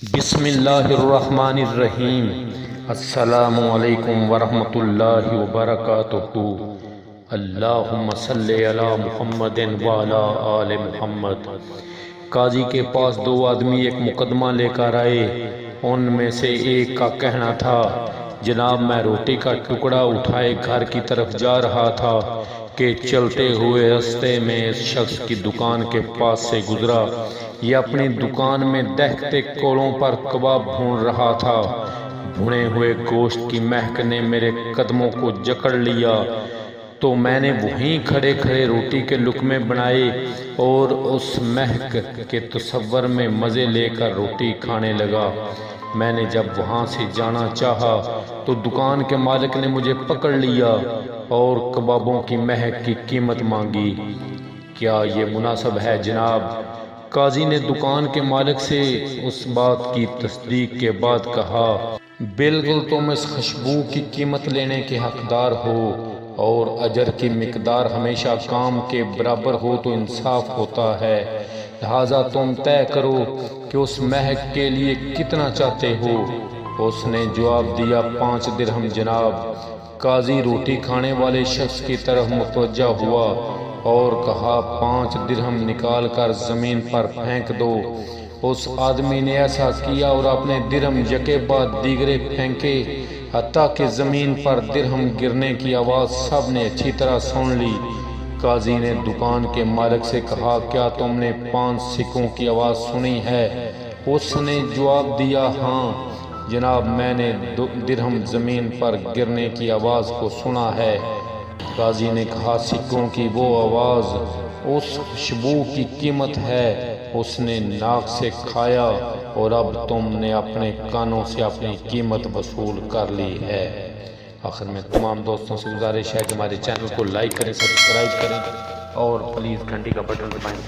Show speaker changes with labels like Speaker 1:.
Speaker 1: بسم اللہ الرحمن الرحیم۔ السلام علیکم ورحمۃ اللہ وبرکاتہ۔ اللہم صلی علی محمد وعلی آل محمد۔ قاضی کے پاس دو آدمی ایک مقدمہ لے کر آئے۔ ان میں سے ایک کا کہنا تھا، جناب میں روٹی کا ٹکڑا اٹھائے گھر کی طرف جا رہا تھا کہ چلتے ہوئے رستے میں اس شخص کی دکان کے پاس سے گزرا۔ یہ اپنی دکان میں دہتے کولوں پر کباب بھون رہا تھا۔ بھنے ہوئے گوشت کی مہک نے میرے قدموں کو جکڑ لیا تو میں نے وہیں کھڑے کھڑے روٹی کے لقمے بنائے اور اس مہک کے تصور میں مزے لے کر روٹی کھانے لگا۔ میں نے جب وہاں سے جانا چاہا تو دکان کے مالک نے مجھے پکڑ لیا اور کبابوں کی مہک کی قیمت مانگی۔ کیا یہ مناسب ہے جناب؟ قاضی نے دکان کے مالک سے اس بات کی تصدیق کے بعد کہا، بالکل تم اس خوشبو کی قیمت لینے کے حقدار ہو، اور اجر کی مقدار ہمیشہ کام کے برابر ہو تو انصاف ہوتا ہے، لہذا تم طے کرو کہ اس مہک کے لیے کتنا چاہتے ہو۔ اس نے جواب دیا، 5 درہم جناب۔ قاضی روٹی کھانے والے شخص کی طرف متوجہ ہوا اور کہا، 5 درہم نکال کر زمین پر پھینک دو۔ اس آدمی نے ایسا کیا اور اپنے درہم یکے بعد دیگرے پھینکے، حتیٰ کہ زمین پر درہم گرنے کی آواز سب نے اچھی طرح سن لی۔ قاضی نے دکان کے مالک سے کہا، کیا تم نے 5 سکوں کی آواز سنی ہے؟ اس نے جواب دیا، ہاں جناب، میں نے درہم زمین پر گرنے کی آواز کو سنا ہے۔ قاضی نے کہا، سکوں کی وہ آواز اس خوشبو کی قیمت ہے۔ اس نے ناک سے کھایا اور اب تم نے اپنے کانوں سے اپنی قیمت وصول کر لی ہے۔ آخر میں تمام دوستوں سے گزارش ہے کہ ہمارے چینل کو لائک کریں، سبسکرائب کریں اور پلیز گھنٹی کا بٹن دبائیں۔